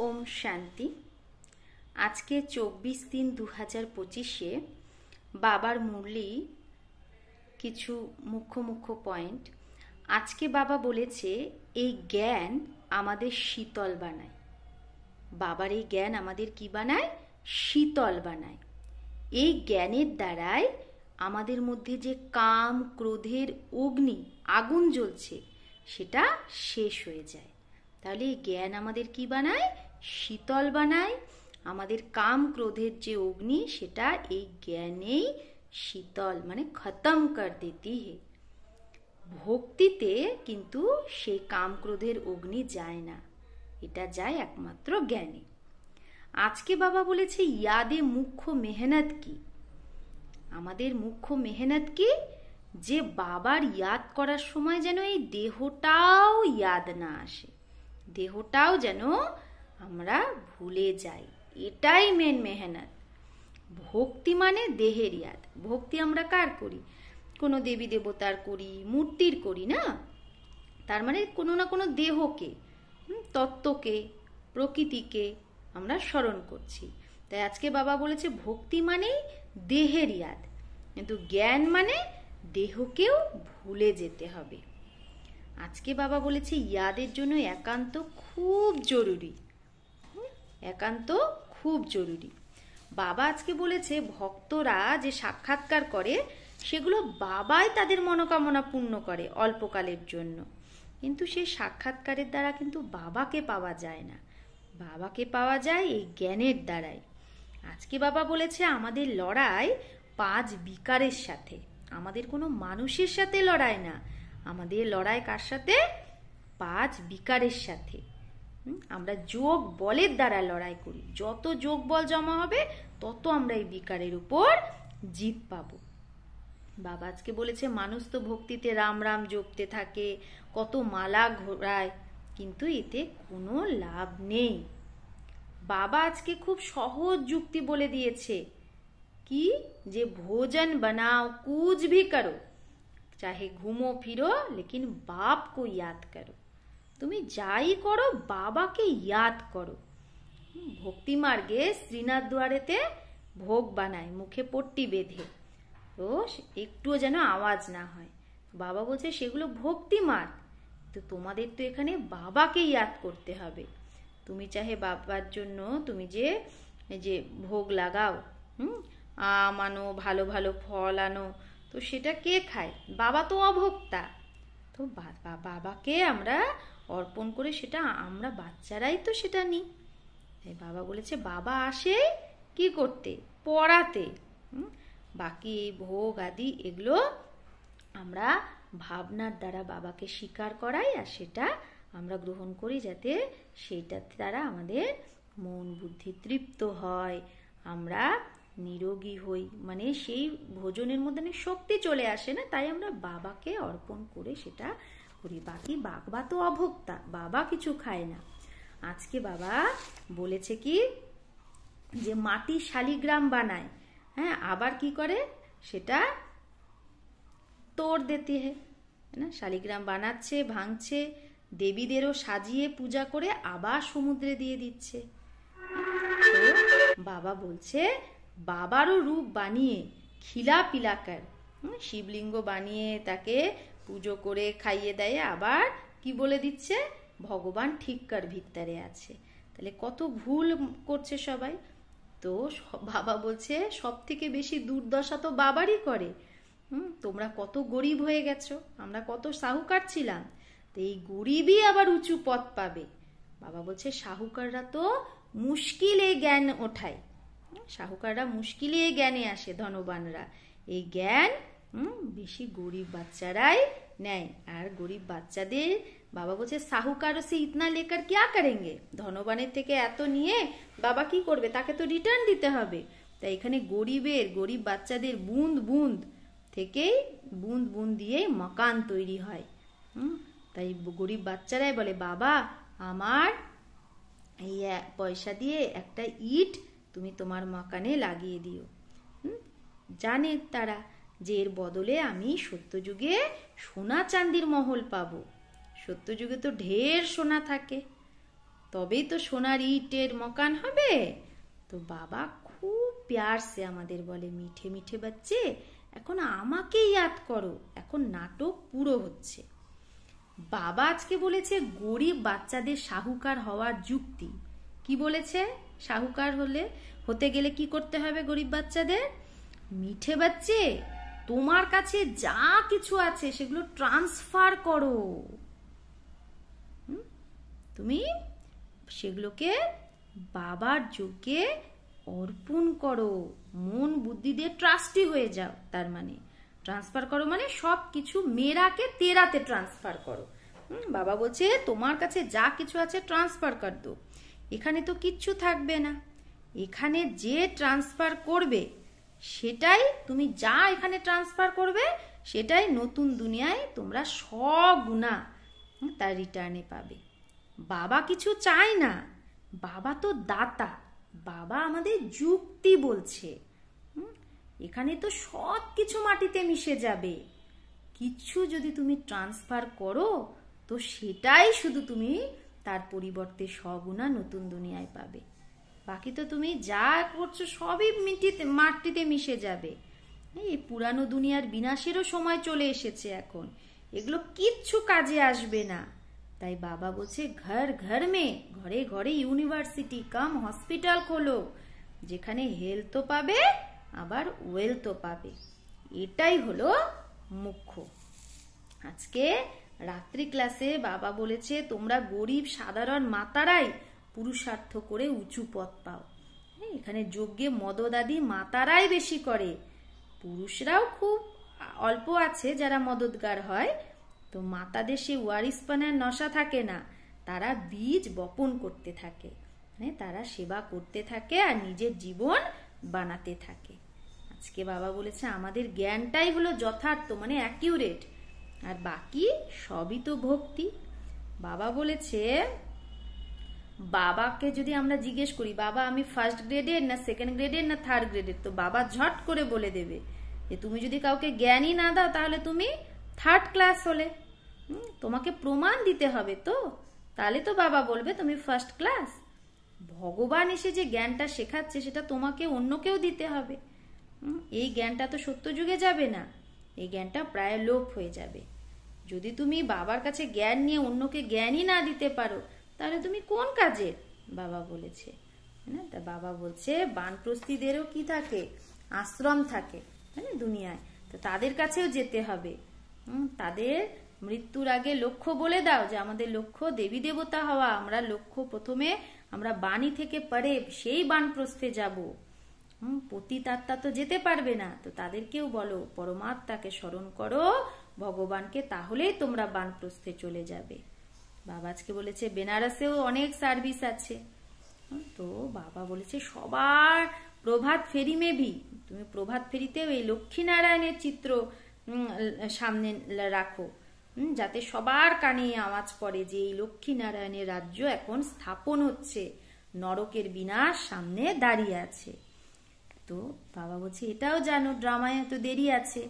ওম শান্তি। আজকে 24/3/2025 বাবার মুরলি কিছু মুখ্য পয়েন্ট। আজকে বাবা বলেছে এই জ্ঞান আমাদের শীতল বানায়। বাবার এই জ্ঞান আমাদের কি বানায়? শীতল বানায়। এই জ্ঞানের দ্বারাই আমাদের মধ্যে যে কাম ক্রোধের অগ্নি আগুন জ্বলছে সেটা শেষ হয়ে যায়। তাহলে এই জ্ঞান আমাদের কি বানায়? শীতল বানায়। আমাদের কাম ক্রোধের যে অগ্নি সেটা এই জ্ঞানেই শীতল মানে খতম কর দেতি হে। ভক্তিতে কিন্তু সেই কাম ক্রোধের অগ্নি যায় না, এটা যায় একমাত্র জ্ঞানে। আজকে বাবা বলেছে ইয়াদে মুখ্য মেহনত কি। আমাদের মুখ্য মেহনত কি? যে বাবার ইয়াদ করার সময় যেন এই দেহটাও ইয়াদ না আসে, দেহটাও যেন আমরা ভুলে যাই, এটাই মেন মেহনত। ভক্তি মানে দেহের ইয়াদ। ভক্তি আমরা কার করি? কোনো দেবী দেবতার করি, মূর্তির করি না, তার মানে কোনো না কোনো দেহকে, তত্ত্বকে, প্রকৃতিকে আমরা স্মরণ করছি। তাই আজকে বাবা বলেছে ভক্তি মানেই দেহের ইয়াদ, কিন্তু জ্ঞান মানে দেহকেও ভুলে যেতে হবে। আজকে বাবা বলেছে ইয়াদের জন্য একান্ত খুব জরুরি, একান্ত খুব জরুরি। বাবা আজকে বলেছে ভক্তরা যে সাক্ষাৎকার করে সেগুলো বাবাই তাদের মনোকামনা পূর্ণ করে অল্পকালের জন্য, কিন্তু সেই সাক্ষাৎকারের দ্বারা কিন্তু বাবাকে পাওয়া যায় না। বাবাকে পাওয়া যায় এই জ্ঞানের দ্বারাই। আজকে বাবা বলেছে আমাদের লড়াই 5 বিকারের সাথে, আমাদের কোনো মানুষের সাথে লড়াই না, আমাদের লড়াই কার সাথে? 5 বিকারের সাথে। আমরা যোগ বলের দ্বারা লড়াই করি। যত যোগ বল জমা হবে তত আমরা এই বিকারের উপর জিত পাবো। বাবা আজকে বলেছে মানুষ তো ভক্তিতে রাম রাম জপতে থাকে, কত মালা ঘোরায়, কিন্তু এতে কোনো লাভ নেই। বাবা আজকে খুব সহজ যুক্তি বলে দিয়েছে কি, যে ভোজন বানাও কুছ ভি করো, চাহে ঘুমো ফিরো লেকিন বাপ কো ইয়াদ করো। তুমি যাই করো বাবাকে ইয়াদ করো। ভক্তি মার্গে শ্রীনাথ দুয়ারেতে ভোগ বানায় মুখে পট্টি বেঁধে, তো একটুও যেন আওয়াজ না হয়। বাবা বলছে সেগুলো ভক্তি মার্গ, তো তোমাদের তো এখানে বাবাকে ইয়াদ করতে হবে। তুমি চাহে বাবার জন্য তুমি যে ভোগ লাগাও, আম আনো, ভালো ভালো ফল আনো, তো সেটা কে খায়? বাবা তো অভোক্তা। তো বাবাকে আমরা অর্পণ করে সেটা আমরা বাচ্চারাই তো সেটা নিই। তাই বাবা বলেছে বাবা আসে কি করতে? পড়াতে। বাকি এই ভোগ আদি এগুলো আমরা ভাবনার দ্বারা বাবাকে স্বীকার করাই, আর সেটা আমরা গ্রহণ করি যাতে সেইটার দ্বারা আমাদের মন বুদ্ধি তৃপ্ত হয়, আমরা নিরোগী হই, মানে সেই ভোজনের মধ্যে শক্তি চলে আসে না, তাই আমরা বাবাকে অর্পণ করে সেটা করি। বাকি বাবা তো অভোক্তা, বাবা কিছু খায় না। আজকে বাবা বলেছে কি, যে মাটি শালিগ্রাম বানায়, হ্যাঁ, আবার কি করে সেটা তোড় দিতে হয় না, শালিগ্রাম বানাচ্ছে, ভাঙছে, দেবীদেরও সাজিয়ে পূজা করে আবার সমুদ্রে দিয়ে দিচ্ছে। তো বাবা বলছে বাবারও রূপ বানিয়ে খিলা পিলাকার, শিবলিঙ্গ বানিয়ে তাকে পুজো করে খাইয়ে দেয়, আবার কি বলে দিচ্ছে ভগবান ঠিককার ভিতরে আছে। তাহলে কত ভুল করছে সবাই। তো বাবা বলছে সব থেকে বেশি দুর্দশা তো বাবারই করে। তোমরা কত গরিব হয়ে গেছো, আমরা কত সাহুকার ছিলাম, তো এই গরিবই আবার উঁচু পথ পাবে। বাবা বলছে সাহুকাররা তো মুশকিলে জ্ঞান ওঠায়, সাহুকাররা মুশকিলে জ্ঞানে আসে, ধনবানরা এই জ্ঞান বেশি গরিব বাচ্চারাই নেয়। আর গরিব বাচ্চাদের বাবা বলছে সাহুকারও সে ইতনা লেকার কিয়া করেঙ্গে, ধনবানের থেকে এত নিয়ে বাবা কি করবে? তাকে তো রিটার্ন দিতে হবে। তাই এখানে গরিব বাচ্চাদের বুঁদ বুঁদ থেকেই বুঁদ বুঁদ দিয়ে মকান তৈরি হয়। তাই গরিব বাচ্চারাই বলে বাবা আমার এই পয়সা দিয়ে একটা ইট তুমি তোমার মকানে লাগিয়ে দিও। জানে তারা যে এর বদলে আমি সত্যযুগে সোনা চাঁদির মহল পাবো। সত্যযুগে তো ঢের সোনা থাকে, তবেই তো সোনার ইটের মকান হবে। তো বাবা খুব প্যার সে আমাদের বলে, মিঠে মিঠে বাচ্চে এখন আমাকে ইয়াদ করো, এখন নাটক পুরো হচ্ছে। বাবা আজকে বলেছে গরিব বাচ্চাদের সাহুকার হওয়ার যুক্তি। কি বলেছে? সাহুকার হতে গেলে কি করতে হবে গরিব বাচ্চাদের? মিঠে বাচ্চে তোমার কাছে যা কিছু আছে সেগুলো ট্রান্সফার করো, তুমি সেগুলোকে বাবার যোগ্যে অর্পণ করো, মন বুদ্ধি দিয়ে ট্রাস্টি হয়ে যাও। তার মানে ট্রান্সফার করো মানে সব কিছু মেরাকে তেরাতে ট্রান্সফার করো। বাবা বলছে তোমার কাছে যা কিছু আছে ট্রান্সফার কর দো। এখানে তো কিচ্ছু থাকবে না, এখানে যে ট্রান্সফার করবে সেটাই, তুমি যা এখানে ট্রান্সফার করবে সেটাই নতুন দুনিয়ায় তোমরা সগুণা তার রিটার্নে পাবে। বাবা কিছু চায় না, বাবা তো দাতা। বাবা আমাদের যুক্তি বলছে, এখানে তো সব কিছু মাটিতে মিশে যাবে, কিছু যদি তুমি ট্রান্সফার করো তো সেটাই শুধু তুমি তার পরিবর্তে সগুণা নতুন দুনিয়ায় পাবে। বাকি তো তুমি যা করছো সবই মাটিতে মিশে যাবে। এই পুরানো দুনিয়ার বিনাশেরও সময় চলে এসেছে এখন, এগুলো কিচ্ছু কাজে আসবে না। তাই বাবা বলছে ঘর ঘর মে, ঘরে ঘরে ইউনিভার্সিটি কাম হসপিটাল খোলো, যেখানে হেলথও পাবে আবার ওয়েলথও পাবে। এটাই হলো মুখ্য। আজকে রাত্রি ক্লাসে বাবা বলেছে তোমরা গরিব সাধারণ মাতারাই পুরুষার্থ করে উঁচু পদ পাও। এখানে যজ্ঞে মদদাদি মাতারাই বেশি করে, পুরুষরাও খুব অল্প আছে যারা মদতগার হয়। তো মাতাদের সে ওয়ারিসপানের নশা থাকে না, তারা বীজ বপন করতে থাকে, তারা সেবা করতে থাকে আর নিজের জীবন বানাতে থাকে। আজকে বাবা বলেছে আমাদের জ্ঞানটাই হলো যথার্থ, মানে অ্যাকিউরেট, আর বাকি সবই তো ভক্তি। বাবা বলেছে বাবাকে যদি আমরা জিজ্ঞেস করি বাবা আমি ফার্স্ট গ্রেডের না সেকেন্ড গ্রেডের না থার্ড গ্রেডের, তো বাবা ঝট করে বলে দেবে যে তুমি যদি কাউকে জ্ঞানই না দাও তাহলে তুমি থার্ড ক্লাস হলে। তোমাকে প্রমাণ দিতে হবে, তো তাহলে তো বাবা বলবে তুমি ফার্স্ট ক্লাস। ভগবান এসে যে জ্ঞানটা শেখাচ্ছে সেটা তোমাকে অন্যকেও দিতে হবে। এই জ্ঞানটা তো সত্য যুগে যাবে না, এই জ্ঞানটা প্রায় লোপ হয়ে যাবে। যদি তুমি বাবার কাছে জ্ঞান নিয়ে অন্যকে জ্ঞানই না দিতে পারো তাহলে তুমি কোন কাজের? বাবা বলেছে না, তা বাবা বলছে বানপ্রস্থীদেরও কি থাকে, আশ্রম থাকে দুনিয়ায়, তো তাদের কাছেও যেতে হবে। তাদের মৃত্যুর আগে লক্ষ্য বলে দাও যে আমাদের লক্ষ্য দেবী দেবতা হওয়া, আমরা লক্ষ্য প্রথমে আমরা বাণী থেকে পরে সেই বানপ্রস্থে যাব। পতিতাত্মা তো যেতে পারবে না, তো তাদেরকেও বলো পরমাত্মাকে স্মরণ করো, ভগবানকে, তাহলেই তোমরা বানপ্রস্থে চলে যাবে। বাবা আজকে বলেছে বেনারসেও অনেক সার্ভিস আছে, তো বাবা বলেছে সবার প্রভাত ফেরি মেবি তুমি প্রভাত ফেরিতেও এই লক্ষ্মীনারায়ণের চিত্র সামনে রাখো, যাতে সবার কানে আওয়াজ পড়ে যে এই লক্ষ্মীনারায়ণের রাজ্য এখন স্থাপন হচ্ছে, নরকের বিনাশ সামনে দাঁড়িয়ে আছে। তো বাবা বলছে এটাও জানো ড্রামায় তো দেরি আছে,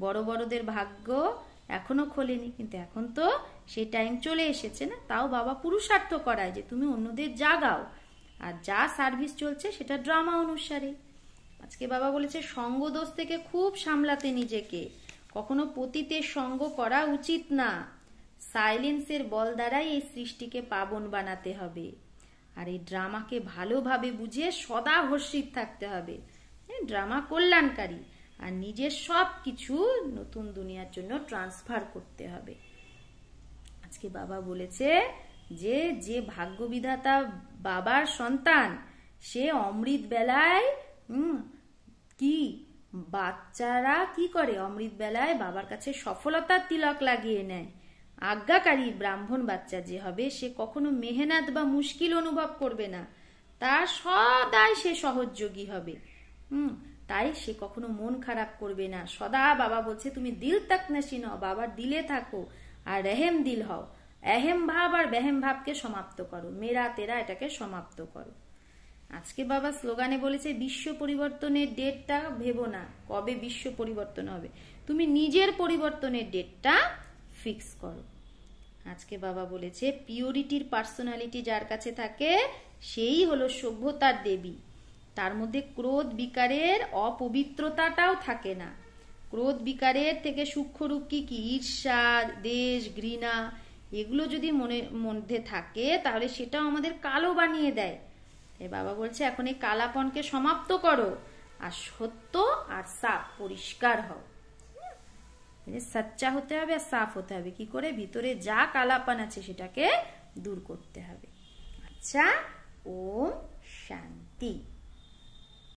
বড় বড়দের ভাগ্য এখনো খোলেনি, কিন্তু এখন তো সেই টাইম চলে এসেছে না। তাও বাবা পুরুষার্থ করায় যে তুমি অন্যদের জাগাও, আর যা সার্ভিস চলছে সেটা ড্রামা অনুসারে। আজকে বাবা বলেছে সঙ্গ দোষ থেকে খুব সামলাতে নিজেকে, কখনো পতিতের সঙ্গ করা উচিত না। সাইলেন্সের বল দ্বারাই এই সৃষ্টিকে পাবন বানাতে হবে, আর এই ড্রামাকে ভালোভাবে বুঝে সদা হর্ষিত থাকতে হবে। ড্রামা কল্যাণকারী, আর নিজের সব কিছু নতুন দুনিয়ার জন্য ট্রান্সফার করতে হবে। আজকে বাবা বলেছে যে যে ভাগ্যবিধাতা বাবার সন্তান সে অমৃত বেলায় কি বাচ্চারা কি করে, অমৃত বেলায় বাবার কাছে সফলতার তিলক লাগিয়ে নেয়। আজ্ঞাকারী ব্রাহ্মণ বাচ্চা যে হবে সে কখনো মেহনত বা মুশকিল অনুভব করবে না, তার সদাই সে সহযোগী হবে। তাই সে কখনো মন খারাপ করবে না। সদা বাবা বলছে তুমি দিল তাক নশীন হও, বাবার দিলে থাকো, আর রেহেম দিল হও। এহেম ভাব আর বেহেম ভাবকে সমাপ্ত করো, মেরা তেরা এটাকে সমাপ্ত করো। আজকে বাবা স্লোগানে বলেছে বিশ্ব পরিবর্তনের ডেটটা ভেবো না কবে বিশ্ব পরিবর্তন হবে, তুমি নিজের পরিবর্তনের ডেটটা ফিক্স করো। আজকে বাবা বলেছে পিওরিটির পার্সোনালিটি যার কাছে থাকে সেই হলো সভ্যতার দেবী। তার মধ্যে ক্রোধ বিকারের অপবিত্রতাটাও থাকে না। ক্রোধ বিকারের থেকে সূক্ষ্ম রূপ কি কি? ঈর্ষা, দেশ, ঘৃণা, এগুলো যদি মধ্যে থাকে তাহলে সেটাও আমাদের কালো বানিয়ে দেয়। তাই বাবা বলছে এখন এই কালাপনকে সমাপ্ত করো আর সত্য আর সাফ পরিষ্কার হও। সচ্চা হতে হবে আর সাফ হতে হবে। কি করে? ভিতরে যা কালাপান আছে সেটাকে দূর করতে হবে। আচ্ছা, ওম শান্তি।